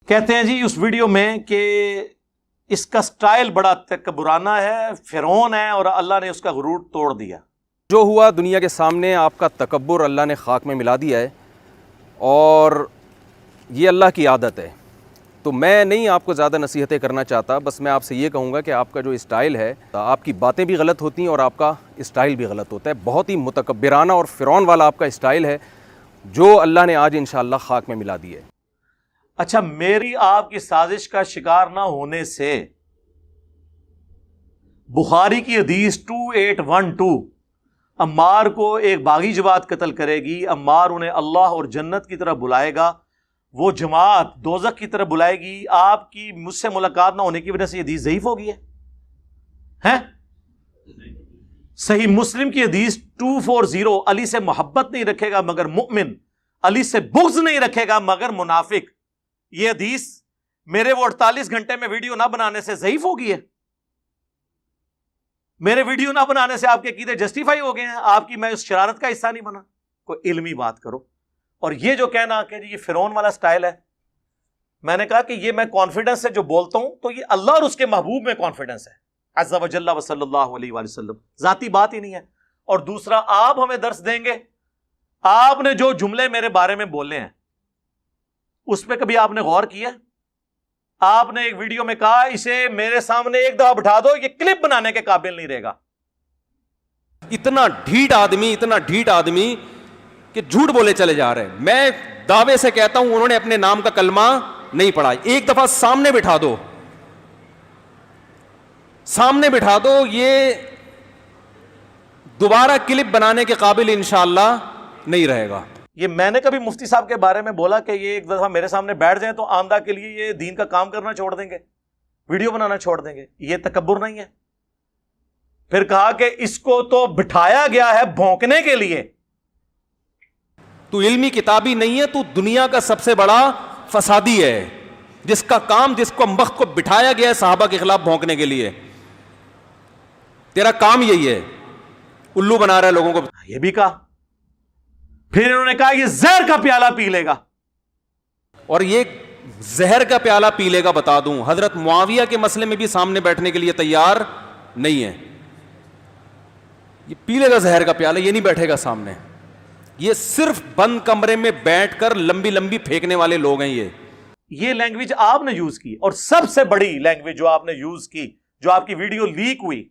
کہتے ہیں جی اس ویڈیو میں کہ اس کا سٹائل بڑا تکبرانہ ہے، فرعون ہے، اور اللہ نے اس کا غرور توڑ دیا۔ جو ہوا دنیا کے سامنے آپ کا تکبر اللہ نے خاک میں ملا دیا ہے، اور یہ اللہ کی عادت ہے۔ تو میں نہیں آپ کو زیادہ نصیحتیں کرنا چاہتا، بس میں آپ سے یہ کہوں گا کہ آپ کا جو اسٹائل ہے، آپ کی باتیں بھی غلط ہوتی ہیں اور آپ کا اسٹائل بھی غلط ہوتا ہے۔ بہت ہی متکبرانہ اور فرعون والا آپ کا اسٹائل ہے، جو اللہ نے آج انشاءاللہ خاک میں ملا دی ہے۔ اچھا، میری آپ کی سازش کا شکار نہ ہونے سے بخاری کی حدیث 2812 عمار کو ایک باغی جماعت قتل کرے گی، عمار انہیں اللہ اور جنت کی طرف بلائے گا، وہ جماعت دوزخ کی طرف بلائے گی۔ آپ کی مجھ سے ملاقات نہ ہونے کی وجہ سے یہ حدیث ضعیف ہو گئی ہے؟ صحیح مسلم کی حدیث 240 علی سے محبت نہیں رکھے گا مگر مؤمن، علی سے بغض نہیں رکھے گا مگر منافق۔ یہ حدیث میرے وہ 48 گھنٹے میں ویڈیو نہ بنانے سے ضعیف ہو گئی ہے؟ میرے ویڈیو نہ بنانے سے آپ کے عقیدے جسٹیفائی ہو گئے ہیں؟ آپ کی میں اس شرارت کا حصہ نہیں بنا؟ کوئی علمی بات کرو۔ اور یہ جو کہنا کہ یہ فرعون والا سٹائل ہے، میں نے کہا کہ یہ میں کانفیڈنس سے جو بولتا ہوں تو یہ اللہ اور اس کے محبوب میں کانفیڈنس ہے، عز و جل و صلی اللہ علیہ وآلہ وسلم، ذاتی بات ہی نہیں ہے۔ اور دوسرا، آپ ہمیں درس دیں گے؟ آپ نے جو جملے میرے بارے میں بولے ہیں اس پہ کبھی آپ نے غور کیا؟ آپ نے ایک ویڈیو میں کہا اسے میرے سامنے ایک دفعہ بٹھا دو، یہ کلپ بنانے کے قابل نہیں رہے گا۔ اتنا ڈھیٹ آدمی کہ جھوٹ بولے چلے جا رہے ہیں۔ میں دعوے سے کہتا ہوں انہوں نے اپنے نام کا کلمہ نہیں پڑھا۔ ایک دفعہ سامنے بٹھا دو، یہ دوبارہ کلپ بنانے کے قابل انشاءاللہ نہیں رہے گا۔ یہ میں نے کبھی مفتی صاحب کے بارے میں بولا کہ یہ ایک دفعہ میرے سامنے بیٹھ جائیں تو آمدہ کے لیے یہ دین کا کام کرنا چھوڑ دیں گے، ویڈیو بنانا چھوڑ دیں گے؟ یہ تکبر نہیں ہے؟ پھر کہا کہ اس کو تو بٹھایا گیا ہے بھونکنے کے لیے۔ تو علمی کتابی نہیں ہے، تو دنیا کا سب سے بڑا فسادی ہے، جس کا کام، جس کو وقت کو بٹھایا گیا ہے صحابہ کے خلاف بھونکنے کے لیے۔ تیرا کام یہی ہے، الو بنا رہا ہے لوگوں کو۔ یہ بھی کہا، پھر انہوں نے کہا یہ زہر کا پیالہ پی لے گا، اور یہ زہر کا پیالہ پی لے گا، بتا دوں حضرت معاویہ کے مسئلے میں بھی سامنے بیٹھنے کے لیے تیار نہیں ہے۔ یہ پی لے گا زہر کا پیالہ، یہ نہیں بیٹھے گا سامنے۔ یہ صرف بند کمرے میں بیٹھ کر لمبی لمبی پھینکنے والے لوگ ہیں۔ یہ لینگویج آپ نے یوز کی، اور سب سے بڑی لینگویج جو آپ نے یوز کی، جو آپ کی ویڈیو لیک ہوئی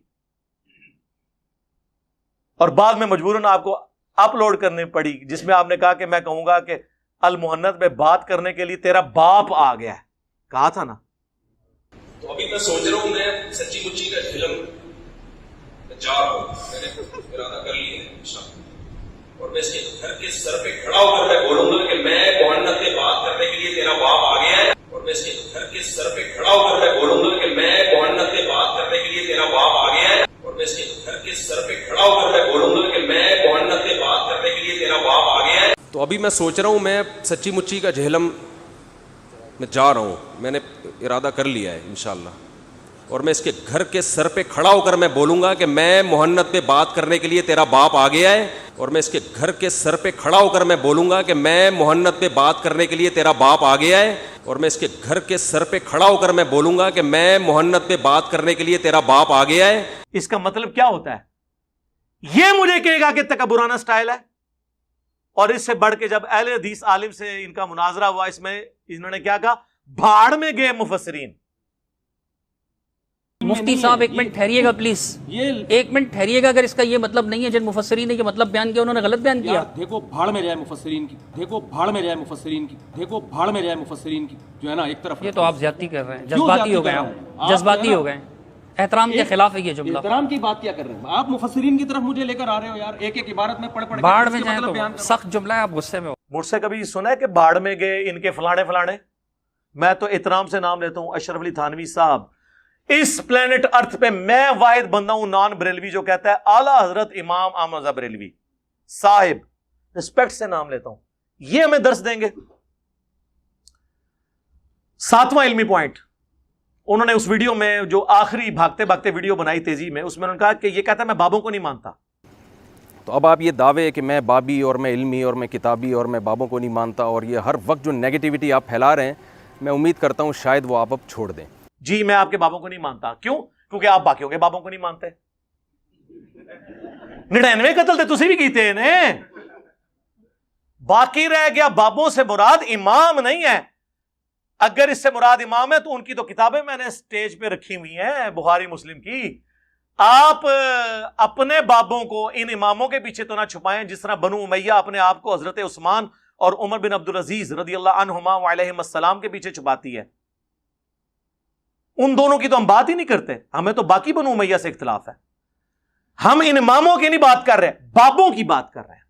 اور بعد میں مجبوراً آپ کو اپلوڈ کرنی پڑی، جس میں آپ نے کہا کہ میں کہوں گا کہ المحنت میں بات کرنے کے لیے تیرا باپ آ گیا ہے، کہا تھا نا؟ تو ابھی میں سوچ رہا ہوں میں سچی مچی کا فلم جا رہا ہوں، میں نے ارادہ کر لی ہے انشاءاللہ، اور میں اس کے گھر کے سر پہ کھڑا ہو کر میں بولوں گا کہ میں محنت میں بات کرنے کے لیے تیرا باپ آ گیا ہے، اور میں اس کے گھر کے سر پہ کھڑا ہو کر میں بولوں گا کہ میں محنت میں بات کرنے کے لیے تیرا باپ آ گیا ہے، اور میں اس کے گھر کے سر پہ کھڑا ہو کر میں بولوں گا کہ میں محنت میں بات کرنے کے لیے تیرا باپ آ گیا ہے۔ تو ابھی میں سوچ رہا ہوں میں سچی مچی کا جہلم میں جا رہا ہوں، میں نے ارادہ کر لیا ہے انشاءاللہ، اور میں اس کے گھر کے سر پہ کھڑا ہو کر میں بولوں گا کہ میں محنت پہ بات کرنے کے لیے تیرا باپ آ گیا ہے، اور میں اس کے گھر کے سر پہ کھڑا ہو کر میں بولوں گا کہ میں محنت پہ بات کرنے کے لیے تیرا باپ آ گیا ہے، اور میں اس کے گھر کے سر پہ کھڑا ہو کر میں بولوں گا کہ میں محنت پہ بات کرنے کے لیے تیرا باپ آ گیا ہے۔ اس کا مطلب کیا ہوتا ہے؟ یہ مجھے کہے گا کہ تکبرانہ سٹائل ہے؟ اور اس سے بڑھ کے جب اہل حدیث عالم سے ان کا مناظرہ ہوا، اس میں انہوں نے کیا کہا؟ بھاڑ میں گئے مفسرین۔ مفتی صاحب ایک منٹ ٹھہریے گا پلیز، ایک منٹ ٹھہریے گا۔ اگر اس کا یہ مطلب نہیں ہے جن مفسرین نے یہ مطلب بیان کیا انہوں نے غلط بیان کیا۔ دیکھو بھاڑ میں جائے مفسرین کی، دیکھو بھاڑ میں جائے مفسرین کی، دیکھو بھاڑ میں جائے مفسرین کی، جو ہے نا ایک طرف۔ یہ تو آپ زیادتی کر رہے ہیں، جذباتی ہو گئے ہیں، جذباتی ہو گئے ہیں، احترام کے خلاف ہے یہ جملہ۔ احترام کی بات کیا کر رہے ہیں آپ؟ مفسرین کی طرف مجھے لے کر آ رہے ہو یار، ایک ایک عبارت میں پڑھ بھاڑ میں جائیں تو سخت جملہ ہے، آپ غصے میں ہو۔ مجھ سے کبھی سنا ہے کہ بھاڑ میں گئے ان کے فلانے فلانے؟ میں تو احترام سے نام لیتا ہوں اشرف علی تھانوی صاحب۔ اس پلانٹ ارتھ پہ میں واحد بندہ ہوں نان بریلوی جو کہتا ہے اعلیٰ حضرت امام احمد رضا بریلوی صاحب، رسپیکٹ سے نام لیتا ہوں۔ یہ ہمیں درس دیں گے۔ 7واں علمی پوائنٹ، انہوں نے اس ویڈیو میں جو آخری بھاگتے بھاگتے ویڈیو بنائی تیزی میں، اس میں انہوں نے کہا کہ یہ کہتا ہے میں بابوں کو نہیں مانتا۔ تو اب آپ یہ دعوے کہ میں بابی اور میں علمی اور میں کتابی اور میں بابوں کو نہیں مانتا، اور یہ ہر وقت جو نیگیٹیوٹی آپ پھیلا رہے ہیں، میں امید کرتا ہوں شاید وہ آپ اب چھوڑ دیں. جی میں آپ کے بابوں کو نہیں مانتا. کیوں؟ کیونکہ آپ باقیوں کے بابوں کو نہیں مانتے. 99 قتل تے تسی بھی کیتے ہیں. باقی رہ گیا بابوں سے مراد امام نہیں ہے. اگر اس سے مراد امام ہے تو ان کی تو کتابیں میں نے سٹیج پہ رکھی ہوئی ہیں بخاری مسلم کی. آپ اپنے بابوں کو ان اماموں کے پیچھے تو نہ چھپائیں جس طرح بنو امیہ اپنے آپ کو حضرت عثمان اور عمر بن عبدالعزیز رضی اللہ عنہما وعلیہم السلام کے پیچھے چھپاتی ہے. ان دونوں کی تو ہم بات ہی نہیں کرتے. ہمیں تو باقی بنو امیہ سے اختلاف ہے. ہم ان اماموں کی نہیں بات کر رہے, بابوں کی بات کر رہے ہیں.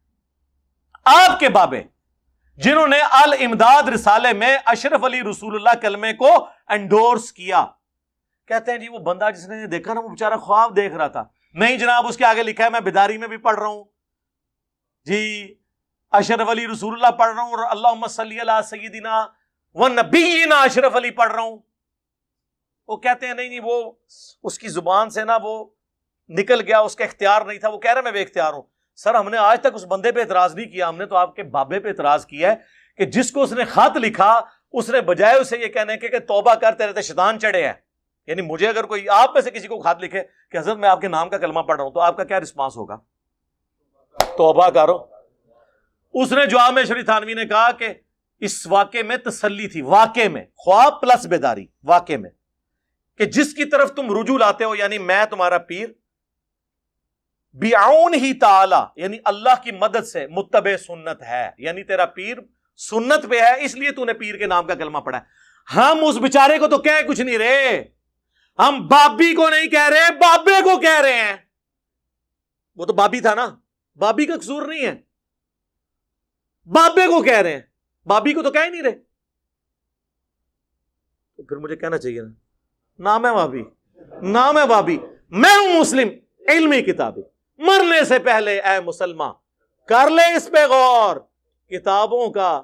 آپ کے بابے جنہوں نے الامداد رسالے میں اشرف علی رسول اللہ کلمے کو انڈورس کیا. کہتے ہیں جی وہ بندہ جس نے دیکھا نا وہ بیچارہ خواب دیکھ رہا تھا. نہیں جناب, اس کے آگے لکھا ہے میں بیداری میں بھی پڑھ رہا ہوں جی اشرف علی رسول اللہ پڑھ رہا ہوں اور اللہم صلی علی سیدنا ونبینا اشرف علی پڑھ رہا ہوں. وہ کہتے ہیں نہیں وہ اس کی زبان سے نا وہ نکل گیا, اس کا اختیار نہیں تھا, وہ کہہ رہا میں بے اختیار ہوں. سر ہم نے آج تک اس بندے پہ اعتراض نہیں کیا, ہم نے تو آپ کے بابے پہ اعتراض کیا ہے کہ جس کو اس نے خط لکھا اس نے بجائے اسے یہ کہنے کے کہ توبہ کر تیرے تے شیطان چڑھے ہیں. یعنی مجھے اگر کوئی آپ میں سے کسی کو خط لکھے کہ حضرت میں آپ کے نام کا کلمہ پڑھ رہا ہوں تو آپ کا کیا رسپانس ہوگا؟ توبہ کرو. اس نے جواب میں شریف تھانوی نے کہا کہ اس واقعے میں تسلی تھی, واقعے میں خواب پلس بیداری, واقعے میں کہ جس کی طرف تم رجوع لاتے ہو یعنی میں تمہارا پیر بعون ہی تعالی یعنی اللہ کی مدد سے متبع سنت ہے, یعنی تیرا پیر سنت پہ ہے اس لیے تو نے پیر کے نام کا کلمہ پڑھا ہے. ہم اس بیچارے کو تو کہہ کچھ نہیں رہے, ہم بابی کو نہیں کہہ رہے, بابے کو کہہ رہے ہیں. وہ تو بابی تھا نا, بابی کا قصور نہیں ہے, بابے کو کہہ رہے ہیں, بابی کو تو کہہ ہی نہیں رہے. تو پھر مجھے کہنا چاہیے نا نام ہے بابی, نام ہے بابی, میں ہوں مسلم علمی کتابی, مرنے سے پہلے اے مسلمان کر لے اس پہ غور, کتابوں کا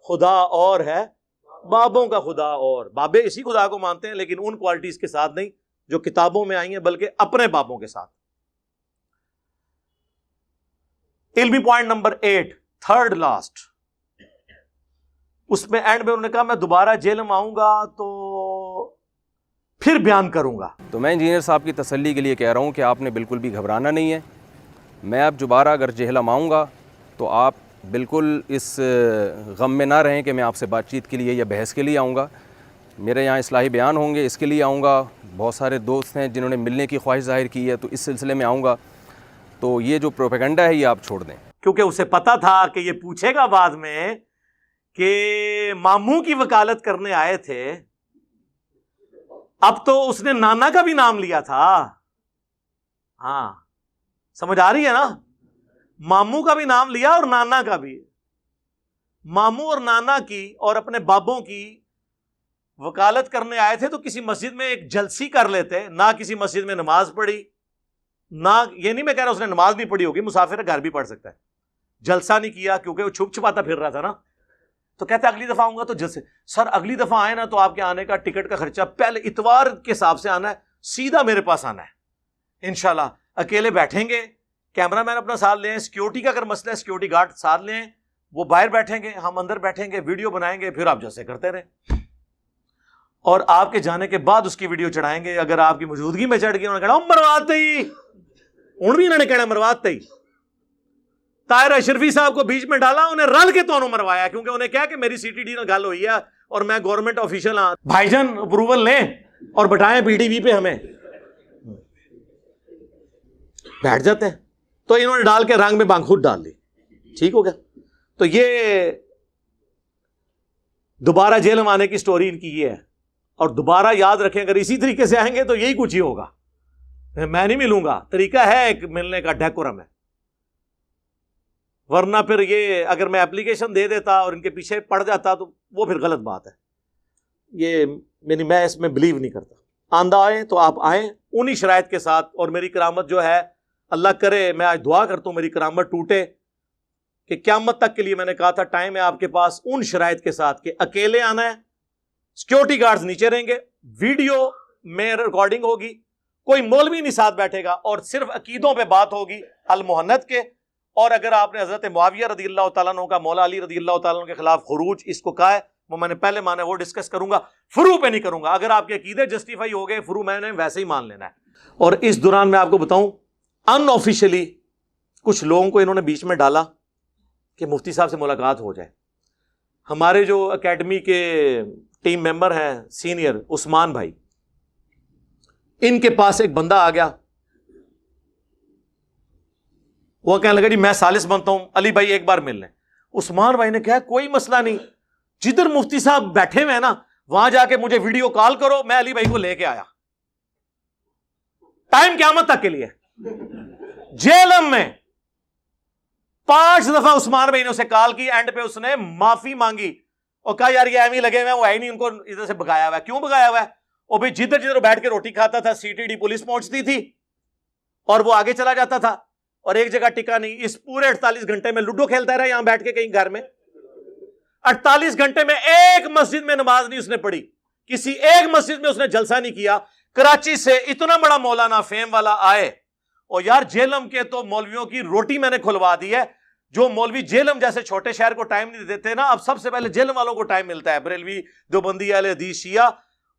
خدا اور ہے بابوں کا خدا اور. بابے اسی خدا کو مانتے ہیں لیکن ان کوالٹیز کے ساتھ نہیں جو کتابوں میں آئی ہیں بلکہ اپنے بابوں کے ساتھ. علمی پوائنٹ نمبر 8 تھرڈ لاسٹ, اس میں اینڈ میں انہوں نے کہا میں دوبارہ جیل میں آؤں گا تو پھر بیان کروں گا. تو میں انجینئر صاحب کی تسلی کے لیے کہہ رہا ہوں کہ آپ نے بالکل بھی گھبرانا نہیں ہے. میں اب دوبارہ اگر جہلم آؤں گا تو آپ بالکل اس غم میں نہ رہیں کہ میں آپ سے بات چیت کے لیے یا بحث کے لیے آؤں گا. میرے یہاں اصلاحی بیان ہوں گے, اس کے لیے آؤں گا. بہت سارے دوست ہیں جنہوں نے ملنے کی خواہش ظاہر کی ہے تو اس سلسلے میں آؤں گا. تو یہ جو پروپیگنڈا ہے یہ آپ چھوڑ دیں, کیونکہ اسے پتا تھا کہ یہ پوچھے گا بعد میں کہ ماموں کی وکالت کرنے آئے تھے. اب تو اس نے نانا کا بھی نام لیا تھا. ہاں سمجھ آ رہی ہے نا, ماموں کا بھی نام لیا اور نانا کا بھی. ماموں اور نانا کی اور اپنے بابوں کی وکالت کرنے آئے تھے تو کسی مسجد میں ایک جلسی کر لیتے. نہ کسی مسجد میں نماز پڑھی, نہ یہ نہیں میں کہہ رہا اس نے نماز نہیں پڑھی ہوگی, مسافر گھر بھی پڑھ سکتا ہے. جلسہ نہیں کیا کیونکہ وہ چھپ چھپاتا پھر رہا تھا نا. تو کہتے اگلی دفعہ آؤں گا تو جلسے. سر اگلی دفعہ آئے نا تو آپ کے آنے کا ٹکٹ کا خرچہ پہلے اتوار کے حساب سے آنا ہے, سیدھا میرے پاس آنا ہے انشاءاللہ. اکیلے بیٹھیں گے, کیمرہ مین اپنا ساتھ لیں, سیکیورٹی کا اگر مسئلہ ہے سیکیورٹی گارڈ ساتھ لیں, وہ باہر بیٹھیں گے, ہم اندر بیٹھیں گے, ویڈیو بنائیں گے, پھر آپ جیسے کرتے رہیں. اور آپ کے جانے کے بعد اس کی ویڈیو چڑھائیں گے. اگر آپ کی موجودگی میں چڑھ گئی انہوں نے کہا مرواتے ہی, ان بھی انہوں نے کہنا مرواتے ہی. طاہر اشرفی صاحب کو بیچ میں ڈالا, انہیں رل کے تو مروایا کیونکہ انہیں کہا کہ میری سی ٹی ڈی گل ہوئی ہے اور میں گورنمنٹ آفیشل ہاں, بھائی جان اپروول لیں اور بٹائیں پی ٹی وی پہ. ہمیں بیٹھ جاتے ہیں. تو انہوں نے ڈال کے رنگ میں بانگ خود ڈال لی, ٹھیک ہو گیا. تو یہ دوبارہ جیل میں آنے کی سٹوری ان کی یہ ہے. اور دوبارہ یاد رکھیں اگر اسی طریقے سے آئیں گے تو یہی کچھ ہی ہوگا. میں نہیں ملوں گا, طریقہ ہے ایک ملنے کا, ڈیکورم ہے. ورنہ پھر یہ اگر میں اپلیکیشن دے دیتا اور ان کے پیچھے پڑ جاتا تو وہ پھر غلط بات ہے. یہ میں اس میں بلیو نہیں کرتا. آندہ آئیں تو آپ آئیں انہی شرائط کے ساتھ. اور میری کرامت جو ہے اللہ کرے, میں آج دعا کرتا ہوں میری کرامت ٹوٹے کہ قیامت تک کے لیے میں نے کہا تھا ٹائم ہے آپ کے پاس ان شرائط کے ساتھ کہ اکیلے آنا ہے, سیکیورٹی گارڈز نیچے رہیں گے, ویڈیو میں ریکارڈنگ ہوگی, کوئی مولوی نہیں ساتھ بیٹھے گا, اور صرف عقیدوں پہ بات ہوگی المحنت کے. اور اگر آپ نے حضرت معاویہ رضی اللہ تعالیٰ عنہ کا مولا علی رضی اللہ تعالیٰ عنہ کے خلاف خروج اس کو کہا ہے, وہ میں نے پہلے مانا وہ ڈسکس کروں گا, فرو پہ نہیں کروں گا. اگر آپ کے عقیدے جسٹیفائی ہو گئے, فرو میں نے ویسے ہی مان لینا ہے. اور اس دوران میں آپ کو بتاؤں, ان آفیشلی کچھ لوگوں کو انہوں نے بیچ میں ڈالا کہ مفتی صاحب سے ملاقات ہو جائے. ہمارے جو اکیڈمی کے ٹیم ممبر ہیں سینئر عثمان بھائی, ان کے پاس ایک بندہ آ گیا, وہ کہنے لگا جی میں سالس بنتا ہوں, علی بھائی ایک بار مل لیں. عثمان بھائی نے کہا کوئی مسئلہ نہیں, جدھر مفتی صاحب بیٹھے ہوئے ہیں نا وہاں جا کے مجھے ویڈیو کال کرو, میں علی بھائی کو لے کے آیا. ٹائم قیامت تک کے لیے. جیلم میں 5 دفعہ عثمان بھائی نے اسے کال کی, اینڈ پہ اس نے معافی مانگی اور کہا یار یہ ایویں لگے ہوئے ہیں, وہ ہے نہیں, ان کو ادھر سے بگایا ہوا ہے. کیوں بگایا ہوا ہے؟ وہ بھی جدھر جدھر بیٹھ کے روٹی کھاتا تھا سی ٹی ڈی پولیس پہنچتی تھی اور وہ آگے چلا جاتا تھا, اور ایک جگہ ٹکا نہیں. اس پورے 48 گھنٹے میں لوڈو کھیلتا رہا یہاں بیٹھ کے کہیں گھر میں. 48 گھنٹے میں ایک مسجد میں نماز نہیں اس نے پڑھی, کسی ایک مسجد میں اس نے جلسہ نہیں کیا. کراچی سے اتنا بڑا مولانا فیم والا آئے, اور یار جیلم کے تو مولویوں کی روٹی میں نے کھلوا دی ہے. جو مولوی جیلم جیسے چھوٹے شہر کو ٹائم نہیں دیتے نا, اب سب سے پہلے جیلم والوں کو ٹائم ملتا ہے. بریلوی, دیوبندی, اہل حدیث, شیعہ,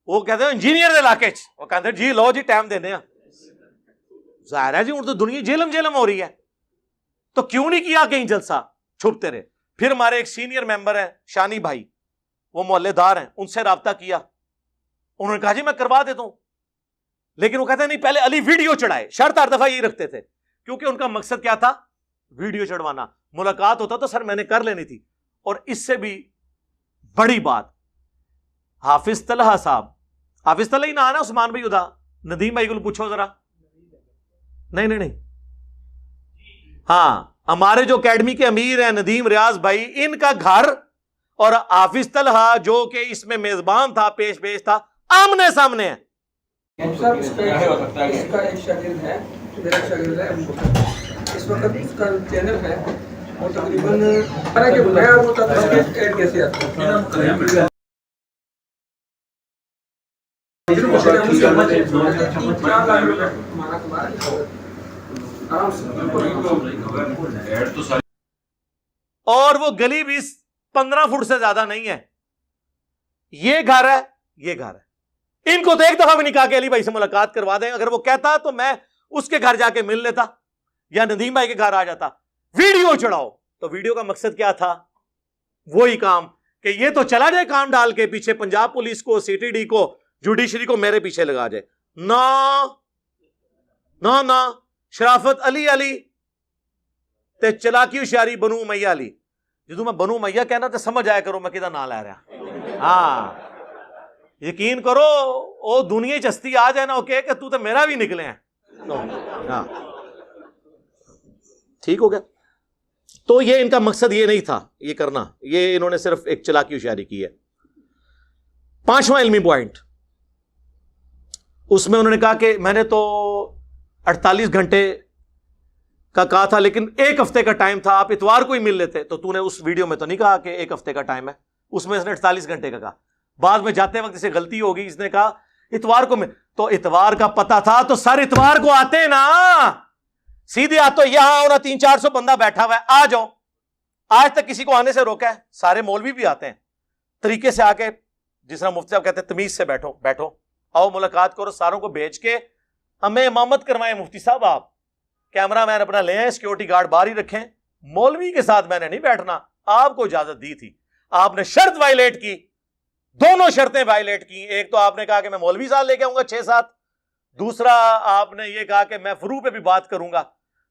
وہ کہتے ہیں انجینئر علاقے چ, وہ کہتے ہیں جی لو جی ٹائم دینے ہیں. ظاہر ہے جی ہوں تو دنیا جیلم جیلم ہو رہی ہے, تو کیوں نہیں کیا کہیں جلسہ, چھپتے رہے. پھر ہمارے ایک سینئر ممبر ہیں شانی بھائی, وہ محلے دار ہیں, ان سے رابطہ کیا, انہوں نے کہا جی میں کروا دیتا ہوں. لیکن وہ کہتے ہیں نہیں پہلے علی ویڈیو چڑھائے. شرط ہر دفعہ یہی رکھتے تھے, کیونکہ ان کا مقصد کیا تھا, ویڈیو چڑھوانا. ملاقات ہوتا تو سر میں نے کر لینی تھی. اور اس سے بھی بڑی بات, حافظ طلحہ صاحب, حافظ طلحہ ہی نہ آنا عثمان بھائی ادا, ندیم بھائی کو پوچھو ذرا. نہیں, ہاں ہمارے جو اکیڈمی کے امیر ہیں ندیم ریاض بھائی, ان کا گھر اور حافظ طلحہ جو کہ اس میں میزبان تھا, پیش تھا, آمنے سامنے ہے. اس کا ایک شاگرد ہے, میرا شاگرد ہے, اس وقت اس کا چینل ہے, وہ تقریباً کے بغیر وہ تک ایڈ کیسے آتا ہے. اور وہ گلی بھی 15 فٹ سے زیادہ نہیں ہے. یہ گھر ہے, یہ گھر ہے. ان کو تو ایک دفعہ بھی نہیں کہا کہ علی بھائی سے ملاقات کروا دیں. اگر وہ کہتا تو میں اس کے گھر جا کے مل لیتا یا ندیم بھائی کے گھر آ جاتا. ویڈیو چڑھاؤ, تو ویڈیو کا مقصد کیا تھا, وہی کام کہ یہ تو چلا جائے کام ڈال کے پیچھے پنجاب پولیس کو, سی ٹی ڈی کو, جوڈیشری کو میرے پیچھے لگا جائے. نہ شرافت علی تے چلاکی ہوشیاری بنو امیہ علی. جدو میں بنو امیہ کہنا تو سمجھ آیا کرو میں کدھر نہ لے رہا. ہاں یقین کرو وہ دنیا چستی آ جائے نا کہ تو میرا بھی نکلے ہیں. ہاں ٹھیک ہو گیا. تو یہ ان کا مقصد یہ نہیں تھا یہ کرنا, یہ انہوں نے صرف ایک چلاکی ہوشیاری کی ہے. 5واں علمی پوائنٹ, اس میں انہوں نے کہا کہ میں نے تو 48 گھنٹے کا کہا تھا, لیکن 1 ہفتے کا ٹائم تھا, آپ اتوار کو ہی مل لیتے. تو نے اس ویڈیو میں تو نہیں کہا کہ 1 ہفتے کا ٹائم ہے, اس میں اس نے 48 گھنٹے کا کہا. بعد میں جاتے وقت اسے غلطی ہوگی, اس نے کہا اتوار کو تو اتوار کا پتا تھا تو سر اتوار کو آتے نا, سیدھے آتے. یہاں ہونا 300-400 بندہ بیٹھا ہوا ہے, آ جاؤ. آج تک کسی کو آنے سے روکا ہے؟ سارے مولوی بھی آتے ہیں طریقے سے, آ کے جس طرح مفتی صاحب کہتے ہیں تمیز سے بیٹھو آؤ ملاقات کرو. ساروں کو بھیج کے ہمیں امامت کروائیں مفتی صاحب, آپ کیمرہ مین اپنا لے آئیں, سیکورٹی گارڈ باہر ہی رکھیں. مولوی کے ساتھ میں نے نہیں بیٹھنا, آپ کو اجازت دی تھی, آپ نے شرط وائلیٹ کی, دونوں شرطیں وائلیٹ کی. ایک تو آپ نے کہا کہ میں مولوی صاحب لے کے آؤں گا 6-7, دوسرا آپ نے یہ کہا کہ میں فروع پہ بھی بات کروں گا.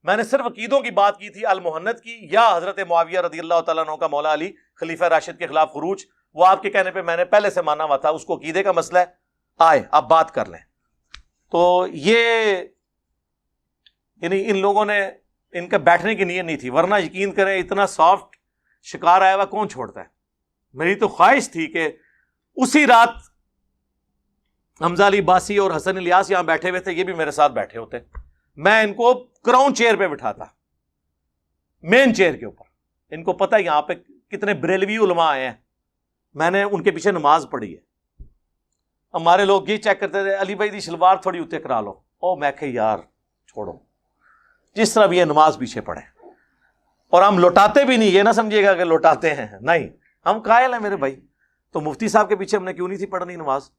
میں نے صرف عقیدوں کی بات کی تھی, المحنت کی, یا حضرت معاویہ رضی اللہ تعالیٰ عنہ کا مولا علی خلیفہ راشد کے خلاف خروج, وہ آپ کے کہنے پہ میں نے پہلے سے مانا ہوا تھا, اس کو عقیدے کا مسئلہ ہے, آئے آپ بات کر لیں. تو یہ یعنی ان لوگوں نے, ان کا بیٹھنے کی نیت نہیں تھی, ورنہ یقین کریں اتنا سافٹ شکار آیا ہوا کون چھوڑتا ہے. میری تو خواہش تھی کہ اسی رات حمزہ علی باسی اور حسن الیاس یہاں بیٹھے ہوئے تھے, یہ بھی میرے ساتھ بیٹھے ہوتے, میں ان کو کراؤن چیئر پہ بٹھاتا, مین چیئر کے اوپر. ان کو پتہ ہے یہاں پہ کتنے بریلوی علماء آئے ہیں, میں نے ان کے پیچھے نماز پڑھی ہے. ہمارے لوگ یہ چیک کرتے تھے علی بھائی دی شلوار تھوڑی اتنے کرا لو, او میں کہ یار چھوڑو, جس طرح بھی یہ نماز پیچھے پڑھے. اور ہم لوٹاتے بھی نہیں, یہ نہ سمجھیے گا کہ لوٹاتے ہیں, نہیں, ہم قائل ہیں میرے بھائی. تو مفتی صاحب کے پیچھے ہم نے کیوں نہیں تھی پڑھنی نماز؟